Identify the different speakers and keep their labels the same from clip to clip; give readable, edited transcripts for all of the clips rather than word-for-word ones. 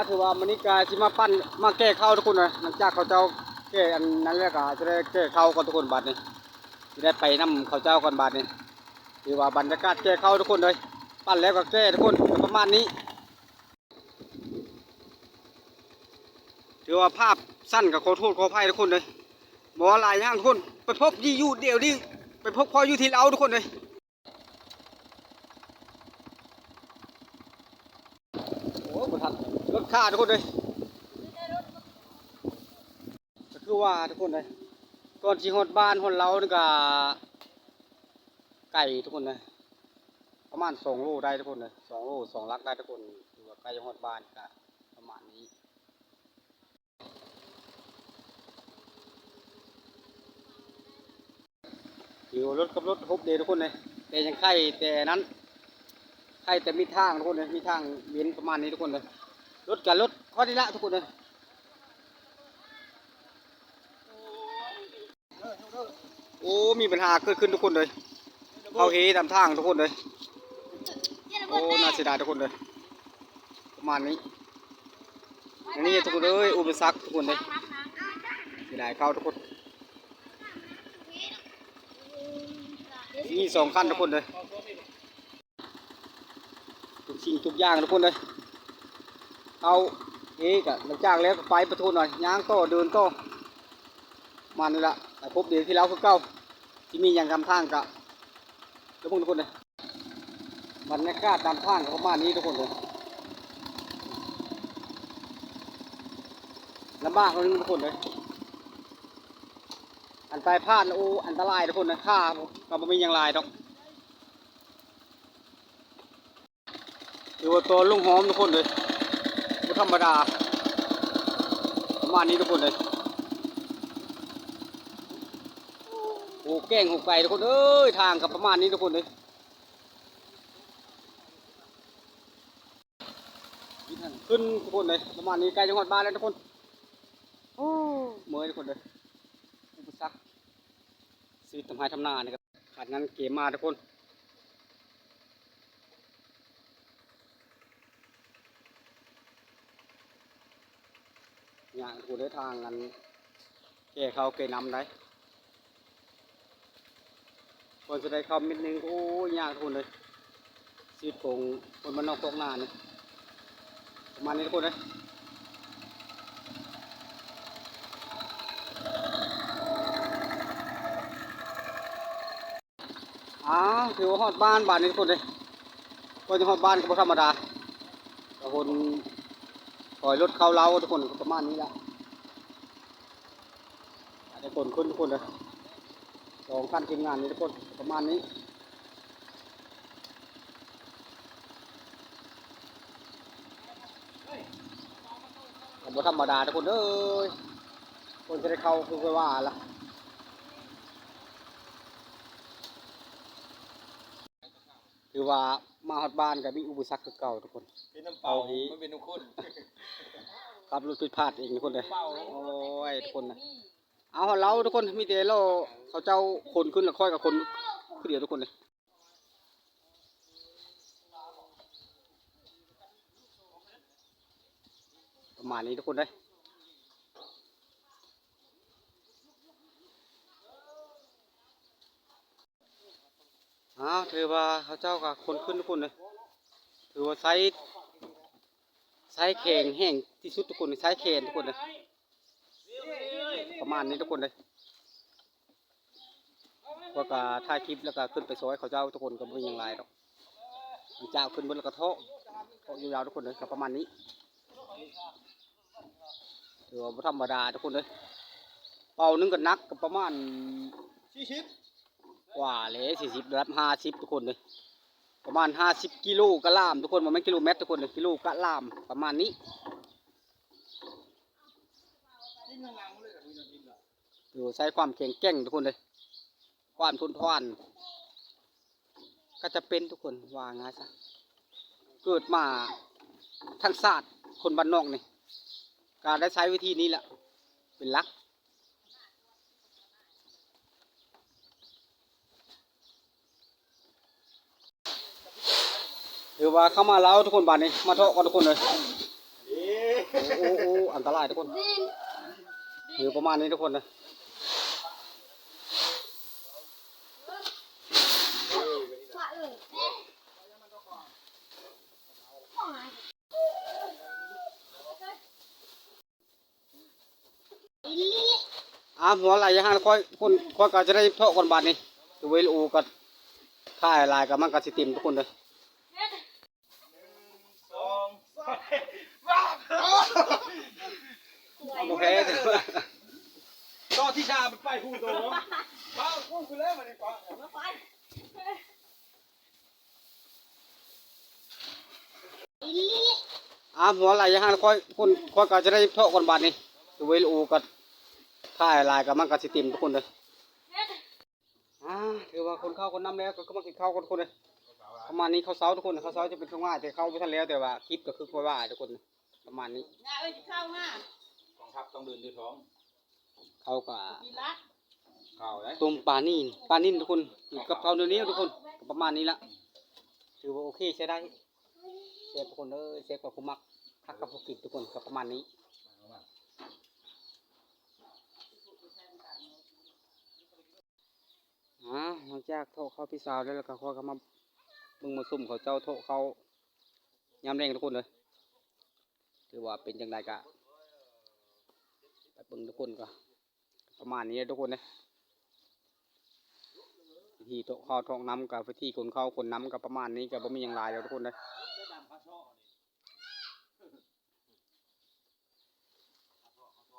Speaker 1: ถือว่ามันนี่กาจิมาปั้นมาแก้ข้าวทุกคนเลยหลังจากเขาเจ้าแก้อันนั้นแล้วก็จะได้แก้ข้าวก่อนทุกคนบัดนี้จะได้ไปนำเขาเจ้าก่อนบัดนี้ถือว่าบรรยากาศแก้ข้าวทุกคนเลยปั้นแล้วก็แก้ทุกคนประมาณนี้ถือว่าภาพสั้นกับขอโทษขออภัยทุกคนเลยบ่หลายอย่างทุกคนไปพบยี่อยู่เดี๋ยวนี้ไปพบพ่ออยู่ที่เราทุกคนเลยโอ้ประทับรถข้าทุกคนเลยก็คือว่าทุกคนเลยก่อนที่ฮอดบ้านฮอดเรานี่ก็ไก่ทุกคนเลยประมาณ2 โลได้ทุกคนเลย2 โล2 ลักได้ทุกคนถือว่าไก่ฮอดบ้านก็ประมาณนี้อยู่รถกับรถฮบเดทุกคนเลยแต่ยังไข่แต่นั้นไข่แต่มีทางทุกคนเลยมีทางเวียนประมาณนี้ทุกคนเลยรถกับรถข้อนี้ละทุกคนเลยโอ้มีปัญหาเกิดขึ้นทุกคนเลยเอาเฮตามทางทุกคนเลยโอ้น่าเสียดายทุกคนเลยประมาณนี้อันนี้ทุกคนเลยอุปสรรคทุกคนเลยเสียดายเข้าทุกคนนี่2 คันทุกคนเลยทุกสิ่งทุกอย่างทุกคนเลยเอาเอ๊กะหลังจากแล้วไปประทุนหน่อยย่างโต้เดินโต้มันนี่ละแต่พบเดี๋ยวที่เราคือเก้าที่มีอย่างทำทางกะทุกคนเลยบรรยากาศตามทางประมาณนี้ทุกคนเลยลำบากเลยทุกคนเลยอันตรายพลาดโอ้อันตรายทุกคนนะข้าก็ไม่มีอย่างไรดอกดูตัวลุงหอมทุกคนเลยไม่ธรรมดาประมาณนี้ทุกคนเลยโอ้แกงหกไก่ทุกคนเอ้ยทางกับประมาณนี้ทุกคนเลยขึ้นทุกคนเลยประมาณนี้ใกล้จังหวัดบ้านแล้วทุกคนโอ้เมื่อยทุกคนเลยอุปสรรคชีวิตทำให้ทำนาเนี่ยครับขาดงานเกมมาทุกคนอย่างทุกคนได้ทางกันแก่เขาเกยนำได้คนจะได้เข้ามิดนึงโอ้ยากทุกคนเลยชีวิตของคนบ้านนอกพวกนาเนี่ยประมาณนี้ทุกคนเลยถือว่าฮอดบ้านนี้ทุกคนเลยก็จะฮอดบ้านก็ธรรมดาแต่คนถอยรถเข้าเล้าทุกคนประมาณนี้แหละอาจจะคนขึ้นทุกคนเลย2 คันทีมงานนี้ทุกคนประมาณนี้แต่ธรรมดาทุกคนเอ้ยคนจะได้เข้าคือว่าละถือว่ามาฮอดบ้านกับมีอุปสรรคเก่าทุกคน
Speaker 2: เป็นน้ำเปล่าไม่เป็นน้ำข้น
Speaker 1: ขับรถผิดพลาดเองทุกคนเลยโอ้ยทุกคนนะเอาเราทุกคนมีแต่เราเขาเจ้าคนขึ้นแล้วค่อยกับคนขึ้นเดียวทุกคนเลยประมาณนี้ทุกคนเลยถือว่าเขาเจ้ากับคนขึ้นทุกคนเลยถือว่าไซส์แข็งแห้งที่สุดทุกคนไซส์แข็งทุกคนเลยประมาณนี้ทุกคนเลยก็กะถ่ายคลิปแล้วก็ขึ้นไปซอยเขาเจ้าทุกคนก็ไม่ยังไรหรอกเจ้าขึ้นบนแล้วก็เทาะยาวๆทุกคนเลยก็ประมาณนี้ถือว่าธรรมดาทุกคนเลยเป่านึงก็นักก็ประมาณ40 กว่าเลย40รับ50ทุกคนเลยประมาณ50 กิโลกะลามทุกคนมันไม่กิโลเมตรทุกคนเลยกิโลกะลามประมาณนี้ถือใช้ความแข็งแกร่งทุกคนเลยความทนทานก็จะเป็นทุกคนว่าง่ายซะเกิดมาทั้งศาสตร์คนบ้านนอกนี่การได้ใช้วิธีนี้แหละเป็นหลักหรือว่าเข้ามาแล้วทุกคนบ้านนี้มาเทาะกันทุกคนเลย โอ้โอ้อันตรายทุกคนอยู่ประมาณนี้ทุกคนนะหัวไหลยังหันค่อยคนค่อยก็จะได้เท่ากันบาทนี่ตัวเวลูก็ถ่ายลายกับมันก็สิติมทุกคนเลยโอเคก็ที่ชามันไปพูดตรงป้าพูดไปแล้วมันดีกว่าหัวไหลยังหันค่อยคนค่อยก็จะได้เท่ากันบาทนี่ตัวเวลูก็ถ่ายลายกับมันก็สิติมทุกคนเลยถือว่าคนเข้าคนน้ำแล้วก็มากินข้าวคนเลยประมาณนี้เขาเซาทุกคนเขาเซาจะเป็นช่วงง่ายแต่เข้าไม่ทันแล้วแต่ว่าคลิปก็คือค่อยว่าทุกคนประมาณนี้
Speaker 2: ง่ายเลยข้าวง่ายกองทัพต้องเดินด้วยท้อง
Speaker 1: เขาก็
Speaker 2: ข้าวเลย
Speaker 1: ต้มปลานิ่นทุกคนกับเขาเดี๋ยวนี้ทุกคนประมาณนี้ละถือว่าโอเคใช้ได้เชฟทุกคนเชฟกับผู้มักทักกับผู้กินทุกคนกับประมาณนี้หลังจากโทษเขาพี่สาวแล้วก็เขาก็มามึงมาซุ่มเขาเจ้าโทษเขาย้ำแรงทุกคนเลยถือว่าเป็นยังไงกะไปเบิ่งทุกคนก็ประมาณนี้ทุกคนเลยวิธีโทษเขาทองน้ำกับวิธีคนเข้าคนน้ำกับประมาณนี้กับบ่มีอย่างไรแล้วทุกคนเลย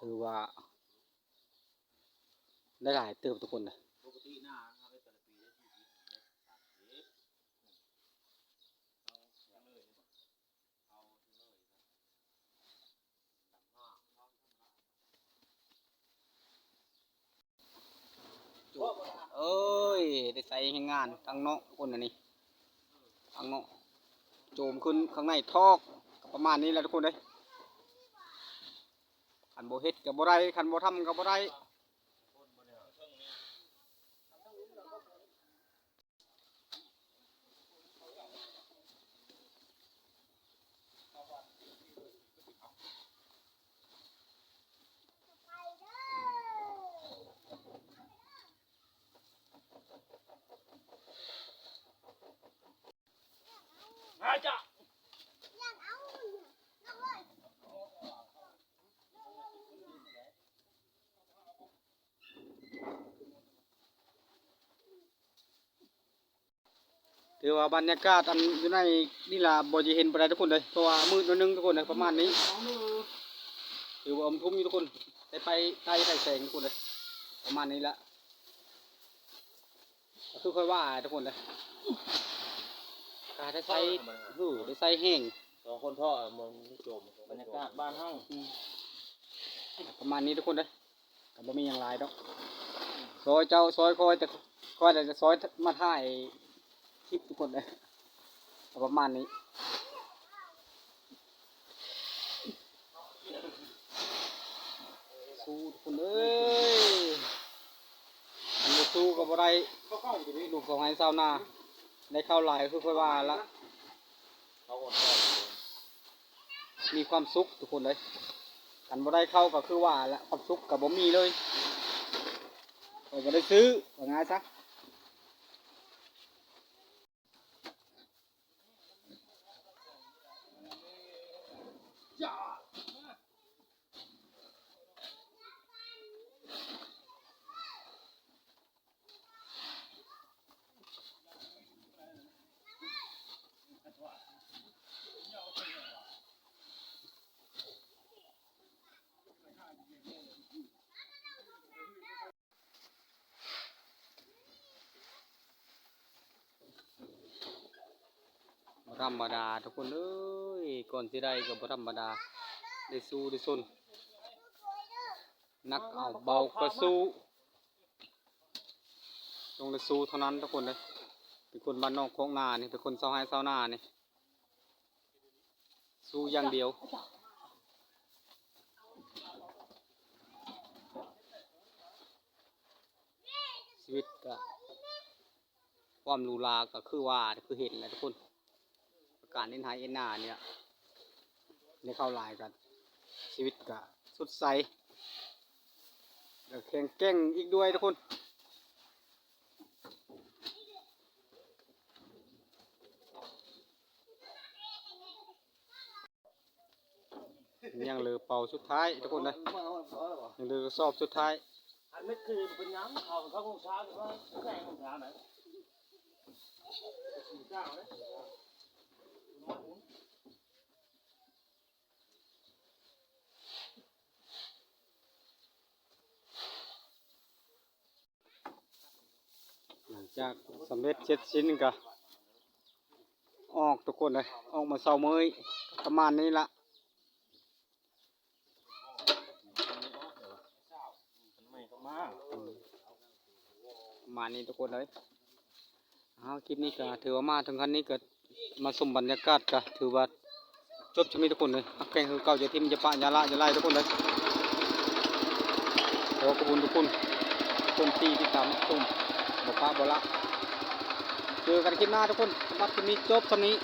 Speaker 1: ถือว่าได้หลายเติมทุกคนเลยเอ้ยได้ใส่ให้งานทางนอกคนอันนี้ทางนอกโจมขึ้นข้างในทอกประมาณนี้แหละทุกคนเลยขันโบเฮ็ดกับโบไรขันโบทำกับโบไรถือว่าบรรยากาศอันอยู่ในนี่ล่ะบ่จะเห็นไปได้ทุกคนเลยเพราะว่ามืดนิดนึงทุกคนเลยประมาณนี้ถือว่าอมทุ่มอยู่ทุกคนได้ไปใต้แสงทุกคนเลยประมาณนี้ละคือค่อยว่าทุกคนเลยการได้ใส่ได้ใส่แห้ง
Speaker 2: 2 คนพ่อมึงโจมบรรยากาศบ้านเฮา
Speaker 1: ประมาณนี้ทุกคนเลยแต่บ่มีอย่างไรดอกซอยเจ้าซอยคอยแต่คอยแต่จะซอยมาถ่ายคลิปทุกคนเลยประมาณนี้สู้ทุกคนเอ้ยอันนี้สู้กับอะไรลูกของไอ้เศร้าหน้าได้เข้าหลายคือค่อยว่าละมีความสุขทุกคนเลยกันบ่ได้เข้าก็คือว่าละความสุขกับบ่มีเลยบ่ได้ซื้อว่าไงซะธรรมดาทุกคนเอ้ยก่อนสิได้ก็บ่ธรรมดาได้สู้ได้ซนนักเอาเบาก็สู้ต้องได้สู้เท่านั้นทุกคนเลยเป็นคนบ้านนอกโคกนานี่เป็นคนเศร้าให้เศร้าหน้านี่สู้อย่างเดียวชีวิตก็ความรูลาก็คือว่าคือเห็นแหละทุกคนการเล่นไฮเอ็นนาเนี่ยในเข้าลายกัน ชีวิตก็สดใสแล้วแข็งแกร่งอีกด้วยทุกคนยังเหลือเป่าสุดท้ายทุกคนเลยยังเหลือกระสอบสุดท้าย
Speaker 2: อันไม่คือเป็นน้ำเขาเขาคงช้าหรือว่าแรงคงช้าไหนสี่เก้าเลย
Speaker 1: หลังจากสำเร็จเสร็จสิ้นก็ออกทุกคนเลยออกมาเช้ามื้อประมาณนี้ละ
Speaker 2: ไม่ก็มาก
Speaker 1: ประมาณนี้ทุกคนเลยเอาคลิปนี้ก็ถือว่ามาถึงขั้นนี้ก็มาชมบรรยากาศก็ถือว่าจบจะมีทุกคนเลยฮักแกงคือเก่าจะทิมจะปะยาละจะไล่ทุกคนเลยขอขอบคุณทุกคนทุกคนที่ติดตามชมบอกปะบอกละเจอกันคลิปหน้าทุกคนสำหรับคลิปนี้จบเท่านี้